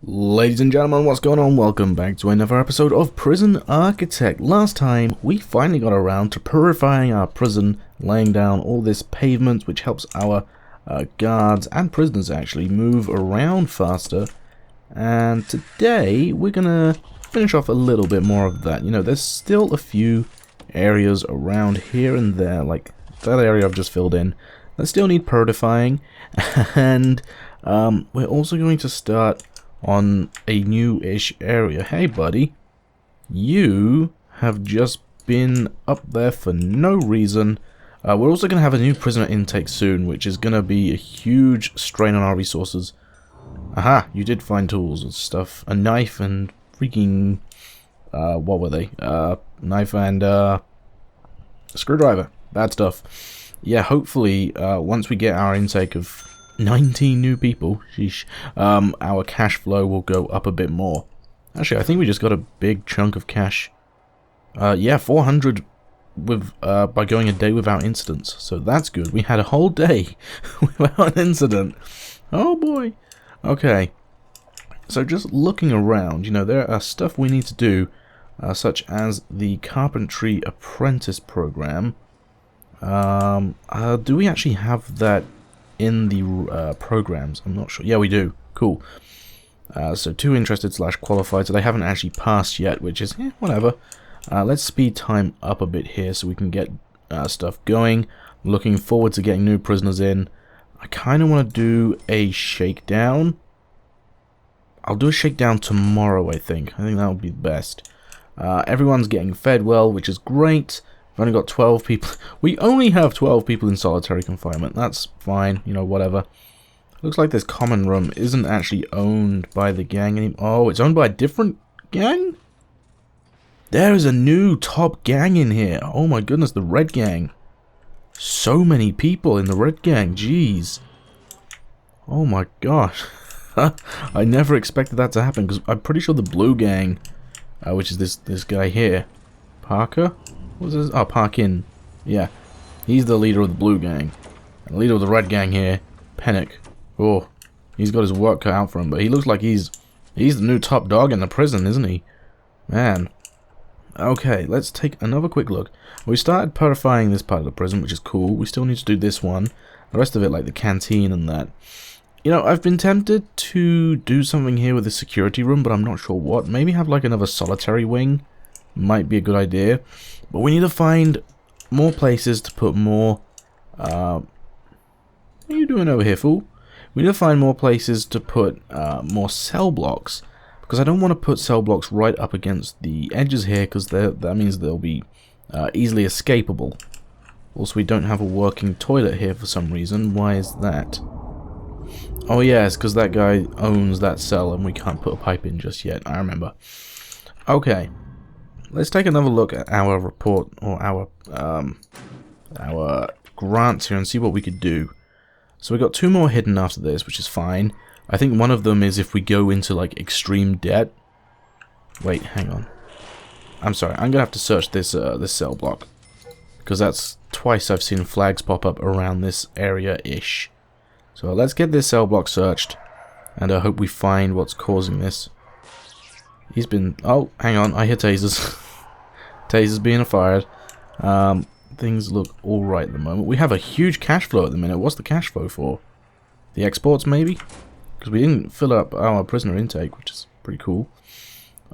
Ladies and gentlemen, what's going on? Welcome back to another episode of Prison Architect. Last time, we finally got around to purifying our prison, laying down all this pavement, which helps our guards and prisoners actually move around faster. And today, we're gonna finish off a little bit more of that. You know, there's still a few areas around here and there, like that area I've just filled in, that still need purifying. And we're also going to start on a new-ish area. Hey buddy, you have just been up there for no reason. We're also going to have a new prisoner intake soon, which is going to be a huge strain on our resources. Aha, you did find tools and stuff. A knife and freaking... what were they? Knife and a screwdriver. Bad stuff. Yeah, hopefully, once we get our intake of 19 new people, sheesh, our cash flow will go up a bit more. Actually, I think we just got a big chunk of cash. Yeah, 400 with by going a day without incidents, so that's good. We had a whole day without an incident. Oh boy. Okay, so just looking around, you know, there are stuff we need to do, such as the carpentry apprentice program. Do we actually have that in the programs? I'm not sure. Yeah, we do. Cool. So 2 interested / qualified, so they haven't actually passed yet, which is whatever. Let's speed time up a bit here so we can get stuff going. Looking forward to getting new prisoners in. I kind of want to do a shakedown. I'll do a shakedown tomorrow, I think. I think that would be the best. Everyone's getting fed well, which is great. We've only got 12 people. We only have 12 people in solitary confinement. That's fine, you know, whatever. Looks like this common room isn't actually owned by the gang anymore. Oh, it's owned by a different gang? There is a new top gang in here. Oh my goodness, the red gang. So many people in the red gang, jeez. Oh my gosh. I never expected that to happen, because I'm pretty sure the blue gang, which is this guy here, Parker? What's this? Oh, Parkin. Yeah. He's the leader of the blue gang. And the leader of the red gang here, Pennick. Oh, he's got his work cut out for him, but he looks like he's the new top dog in the prison, isn't he? Man. Okay, let's take another quick look. We started purifying this part of the prison, which is cool. We still need to do this one. The rest of it, like the canteen and that. You know, I've been tempted to do something here with the security room, but I'm not sure what. Maybe have like another solitary wing. Might be a good idea. But we need to find more places to put more... what are you doing over here, fool? We need to find more places to put more cell blocks. Because I don't want to put cell blocks right up against the edges here, because that means they'll be easily escapable. Also, we don't have a working toilet here for some reason. Why is that? Oh yeah, it's because that guy owns that cell and we can't put a pipe in just yet. I remember. Okay. Let's take another look at our report, or our grants here, and see what we could do. So we got 2 more hidden after this, which is fine. I think one of them is if we go into like extreme debt. Wait, hang on. I'm sorry. I'm gonna have to search this this cell block, because that's twice I've seen flags pop up around this area-ish. So let's get this cell block searched, and I hope we find what's causing this. He's been... Oh, hang on. I hear tasers. Tasers being fired. Things look alright at the moment. We have a huge cash flow at the minute. What's the cash flow for? The exports, maybe? Because we didn't fill up our prisoner intake, which is pretty cool.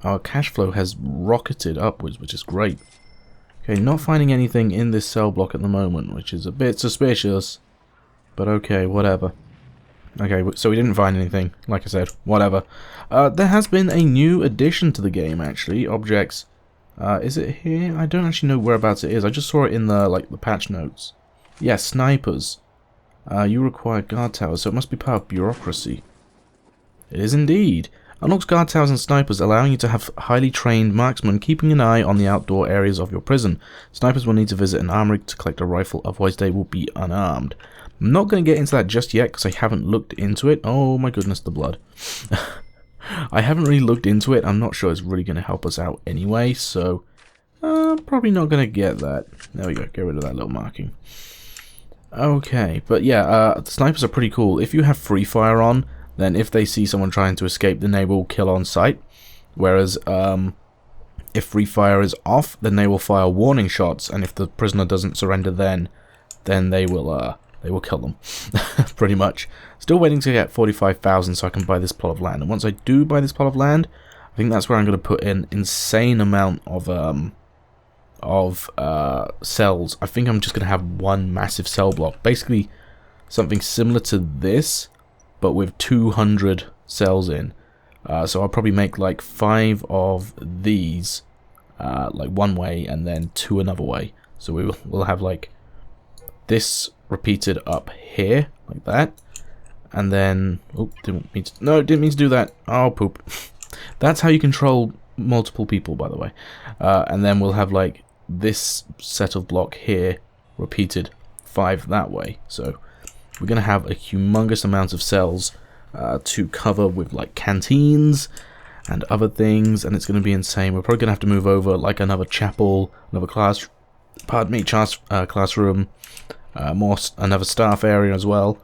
Our cash flow has rocketed upwards, which is great. Okay, not finding anything in this cell block at the moment, which is a bit suspicious. But okay, whatever. Okay, so we didn't find anything, like I said, whatever. There has been a new addition to the game, actually. Objects. Is it here? I don't actually know whereabouts it is. I just saw it in the patch notes. Yeah, snipers. You require guard towers, so it must be part of bureaucracy. It is indeed. Unlocks guard towers and snipers, allowing you to have highly trained marksmen keeping an eye on the outdoor areas of your prison. Snipers will need to visit an armory to collect a rifle, otherwise they will be unarmed. I'm not going to get into that just yet because I haven't looked into it. Oh my goodness, the blood. I haven't really looked into it. I'm not sure it's really going to help us out anyway, so probably not going to get that. There we go, get rid of that little marking. Okay, but yeah, the snipers are pretty cool. If you have free fire on, then if they see someone trying to escape, then they will kill on sight. Whereas if free fire is off, then they will fire warning shots, and if the prisoner doesn't surrender then they will kill them. Pretty much. Still waiting to get 45,000 so I can buy this plot of land. And once I do buy this plot of land, I think that's where I'm going to put in insane amount of cells. I think I'm just going to have one massive cell block. Basically something similar to this, but with 200 cells in. So I'll probably make like 5 of these like one way and then 2 another way. So we'll have like this repeated up here like that, and then didn't mean to do that. Oh poop. That's how you control multiple people, by the way. And then we'll have like this set of block here repeated 5 that way. So we're gonna have a humongous amount of cells to cover with like canteens and other things, and it's going to be insane. We're probably going to have to move over like another chapel, another classroom, another staff area as well,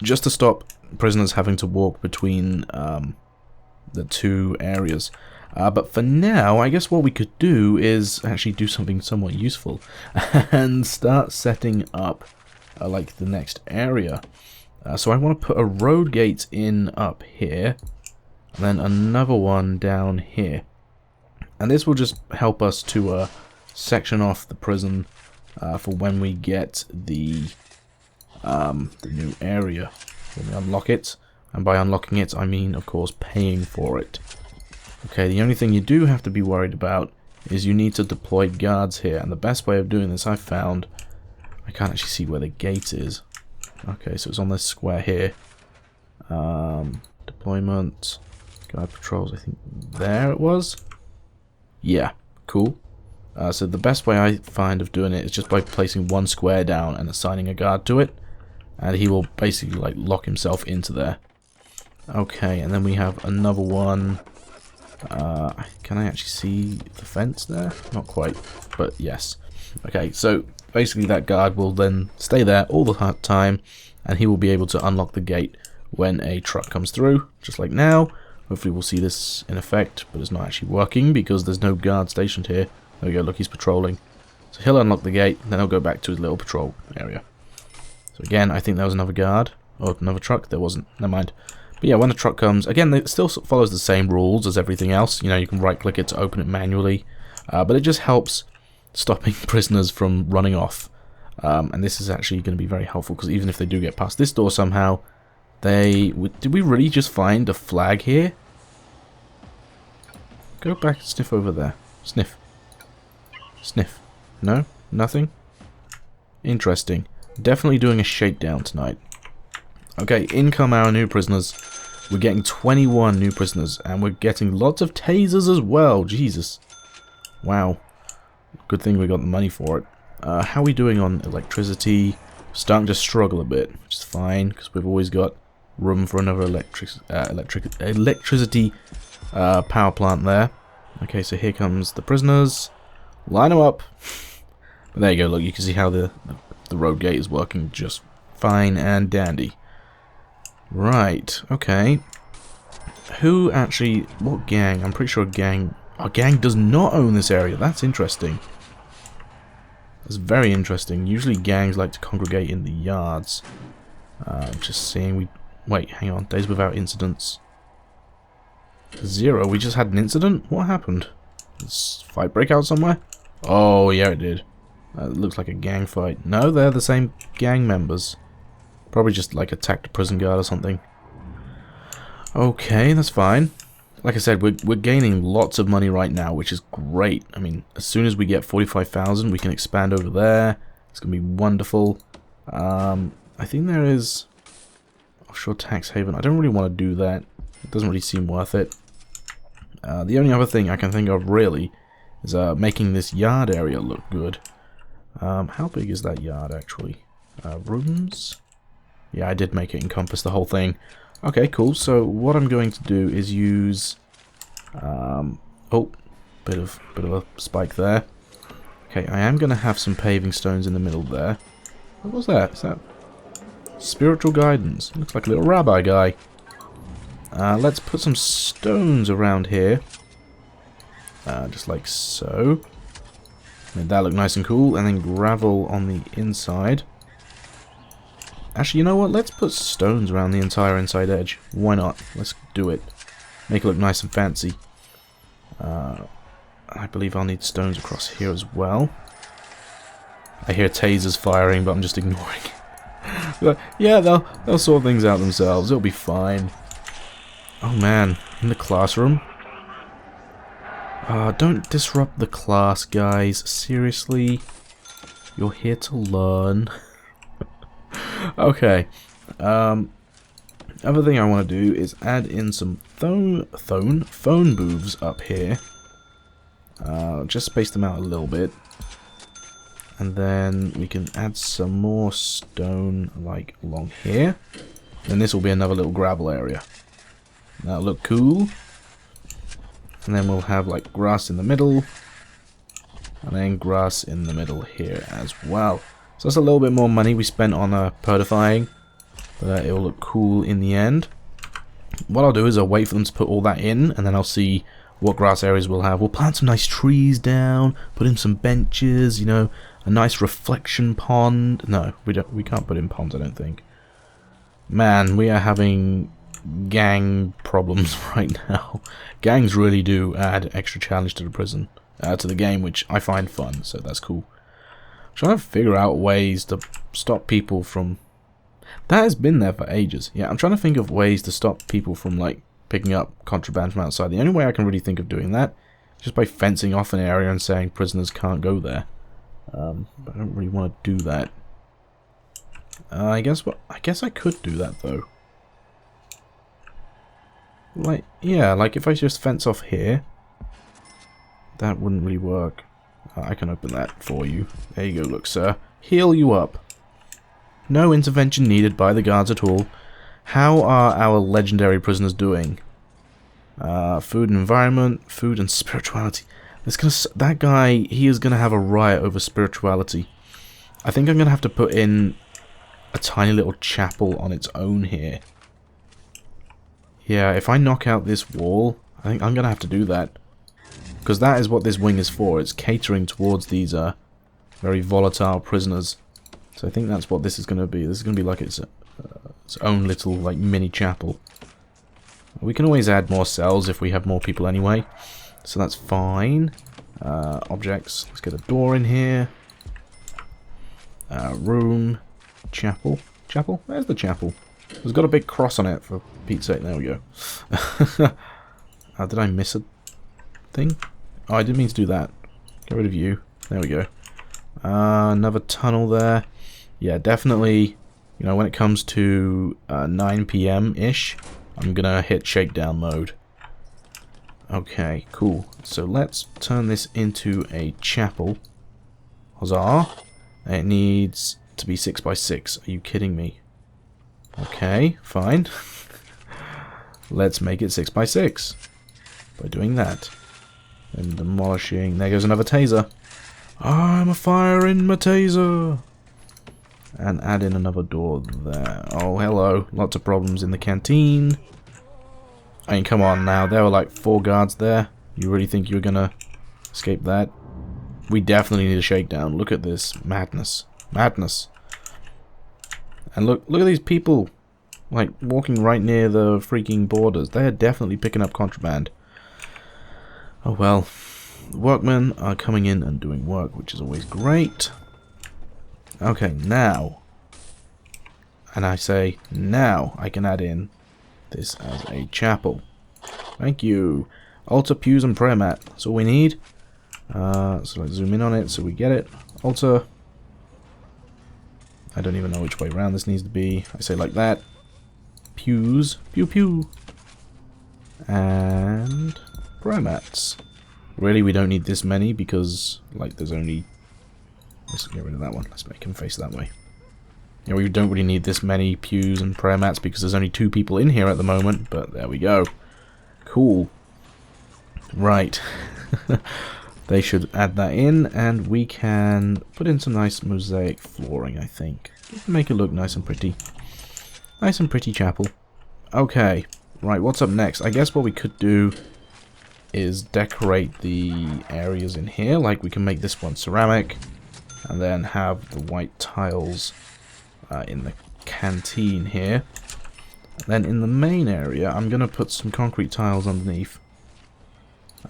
just to stop prisoners having to walk between the 2 areas. But for now, I guess what we could do is actually do something somewhat useful and start setting up like the next area. So I want to put a road gate in up here, and then another one down here. And this will just help us to section off the prison for when we get the new area, when we unlock it. And by unlocking it, I mean, of course, paying for it. Okay, the only thing you do have to be worried about is you need to deploy guards here. And the best way of doing this, I've found, I can't actually see where the gate is. Okay, so it's on this square here. Deployment, guard patrols, I think there it was. Yeah, cool. So the best way I find of doing it is just by placing one square down and assigning a guard to it. And he will basically like lock himself into there. Okay, and then we have another one. Can I actually see the fence there? Not quite, but yes. Okay, so basically that guard will then stay there all the time, and he will be able to unlock the gate when a truck comes through, just like now. Hopefully we'll see this in effect, but it's not actually working because there's no guard stationed here. There we go, look, he's patrolling. So he'll unlock the gate, then he'll go back to his little patrol area. So again, I think there was another guard, or another truck. There wasn't, never mind. But yeah, when the truck comes, again, it still follows the same rules as everything else. You know, you can right-click it to open it manually, but it just helps stopping prisoners from running off. And this is actually going to be very helpful, because even if they do get past this door somehow, did we really just find a flag here? Go back and sniff over there. Sniff. Sniff. No? Nothing? Interesting. Definitely doing a shakedown tonight. Okay, in come our new prisoners. We're getting 21 new prisoners, and we're getting lots of tasers as well. Jesus. Wow. Good thing we got the money for it. How are we doing on electricity? Starting to struggle a bit, which is fine, because we've always got room for another electricity power plant there. Okay, so here comes the prisoners. Line them up. There you go, look, you can see how the road gate is working just fine and dandy. Right, okay. Who actually, what gang? I'm pretty sure our gang does not own this area. That's interesting. That's very interesting. Usually gangs like to congregate in the yards. Just seeing, wait, hang on, days without incidents. 0, we just had an incident? What happened? Did this fight break out somewhere? Oh, yeah, it did. It looks like a gang fight. No, they're the same gang members. Probably just like attacked a prison guard or something. Okay, that's fine. Like I said, we're gaining lots of money right now, which is great. I mean, as soon as we get 45,000, we can expand over there. It's going to be wonderful. I think there is offshore tax haven. I don't really want to do that. It doesn't really seem worth it. The only other thing I can think of, really, is making this yard area look good. How big is that yard, actually? Rooms? Yeah, I did make it encompass the whole thing. Okay, cool. So what I'm going to do is use... oh, bit of a spike there. Okay, I am going to have some paving stones in the middle there. What was that? Is that spiritual guidance? Looks like a little rabbi guy. Let's put some stones around here. Just like so. Make that look nice and cool. And then gravel on the inside. Actually, you know what? Let's put stones around the entire inside edge. Why not? Let's do it. Make it look nice and fancy. I believe I'll need stones across here as well. I hear tasers firing, but I'm just ignoring it. But yeah, they'll sort things out themselves. It'll be fine. Oh man, in the classroom? Don't disrupt the class, guys. Seriously? You're here to learn. Okay. Other thing I want to do is add in some phone booths up here. Just space them out a little bit. And then we can add some more stone like along here. And this will be another little gravel area. That'll look cool. And then we'll have like grass in the middle. And then grass in the middle here as well. So that's a little bit more money we spent on purifying. But it'll look cool in the end. What I'll do is I'll wait for them to put all that in. And then I'll see what grass areas we'll have. We'll plant some nice trees down. Put in some benches, you know. A nice reflection pond. No, we can't put in ponds, I don't think. Man, we are having gang problems right now. Gangs really do add extra challenge to the prison, to the game, which I find fun, so that's cool. I'm trying to figure out ways to stop people from... That has been there for ages. Yeah, I'm trying to think of ways to stop people from, like, picking up contraband from outside. The only way I can really think of doing that is just by fencing off an area and saying prisoners can't go there. But I don't really want to do that. I guess I could do that though. Like, yeah, like if I just fence off here, that wouldn't really work. I can open that for you. There you go, look, sir. Heal you up. No intervention needed by the guards at all. How are our legendary prisoners doing? Food and environment, food and spirituality. That guy, he is going to have a riot over spirituality. I think I'm going to have to put in a tiny little chapel on its own here. Yeah, if I knock out this wall, I think I'm going to have to do that. Because that is what this wing is for. It's catering towards these very volatile prisoners. So I think that's what this is going to be. This is going to be like its own little like mini chapel. We can always add more cells if we have more people anyway. So that's fine. Objects. Let's get a door in here. Room. Chapel. Chapel? Where's the chapel? It's got a big cross on it, for Pete's sake. There we go. Did I miss a thing? Oh, I didn't mean to do that. Get rid of you. There we go. Another tunnel there. Yeah, definitely, you know, when it comes to 9 PM-ish, I'm gonna hit shakedown mode. Okay, cool. So let's turn this into a chapel. Huzzah. It needs to be 6 by 6. Are you kidding me? Okay, fine. Let's make it 6 by 6. By doing that. And demolishing. There goes another taser. I'm a firing my taser. And add in another door there. Oh, hello. Lots of problems in the canteen. I mean, come on now. There were like 4 guards there. You really think you're gonna escape that? We definitely need a shakedown. Look at this. Madness. Madness. And look at these people. Like, walking right near the freaking borders. They are definitely picking up contraband. Oh well. The workmen are coming in and doing work, which is always great. Okay, now. And I say, now I can add in this as a chapel. Thank you. Altar, pews, and prayer mat. That's all we need. So let's zoom in on it so we get it. Altar. I don't even know which way around this needs to be. I say like that. Pews. Pew pew. And prayer mats. Really, we don't need this many because, like, there's only... Let's get rid of that one. Let's make him face that way. Yeah, we don't really need this many pews and prayer mats because there's only 2 people in here at the moment, but there we go. Cool. Right. They should add that in, and we can put in some nice mosaic flooring, I think. Make it look nice and pretty. Nice and pretty chapel. Okay. Right, what's up next? I guess what we could do is decorate the areas in here. Like, we can make this one ceramic, and then have the white tiles in the canteen here. And then in the main area, I'm going to put some concrete tiles underneath.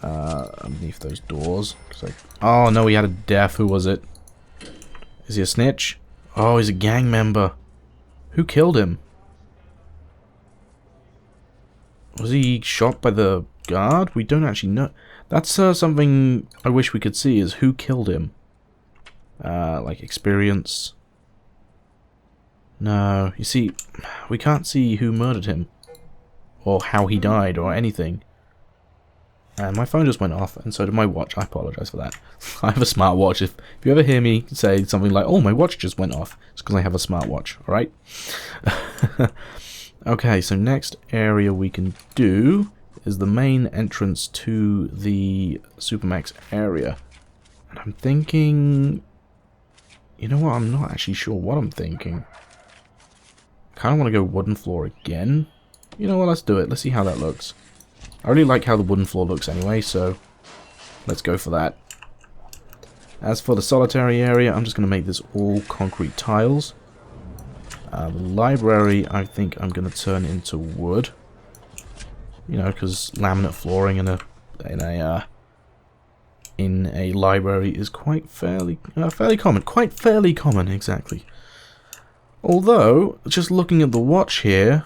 Underneath those doors. Oh, no, he had a death. Who was it? Is he a snitch? Oh, he's a gang member. Who killed him? Was he shot by the guard? We don't actually know. That's something I wish we could see, is who killed him. Like experience. No, you see, we can't see who murdered him. Or how he died, or anything. And my phone just went off, and so did my watch. I apologize for that. I have a smartwatch. If you ever hear me say something like, oh, my watch just went off, it's because I have a smartwatch, alright? Okay, so next area we can do is the main entrance to the Supermax area. And I'm thinking... You know what, I'm not actually sure what I'm thinking. I kind of want to go wooden floor again. You know what, let's do it. Let's see how that looks. I really like how the wooden floor looks anyway, so let's go for that. As for the solitary area, I'm just going to make this all concrete tiles. The library, I think I'm going to turn into wood. You know, because laminate flooring in a library is quite fairly common. Quite fairly common, exactly. Although, just looking at the watch here,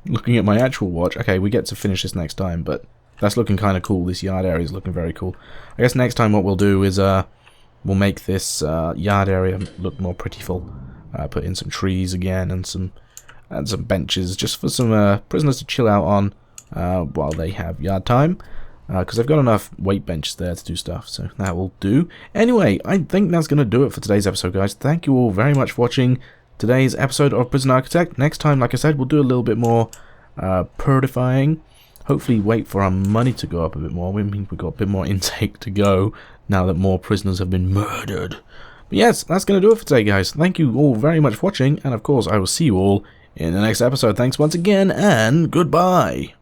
looking at my actual watch, okay, we get to finish this next time, but that's looking kind of cool. This yard area is looking very cool. I guess next time what we'll do is we'll make this yard area look more prettyful. Put in some trees again and some benches just for some prisoners to chill out on while they have yard time. Because I've got enough weight benches there to do stuff, so that will do. Anyway, I think that's going to do it for today's episode, guys. Thank you all very much for watching today's episode of Prison Architect. Next time, like I said, we'll do a little bit more purifying. Hopefully wait for our money to go up a bit more. We mean we've got a bit more intake to go now that more prisoners have been murdered. But yes, that's going to do it for today, guys. Thank you all very much for watching, and of course, I will see you all in the next episode. Thanks once again, and goodbye.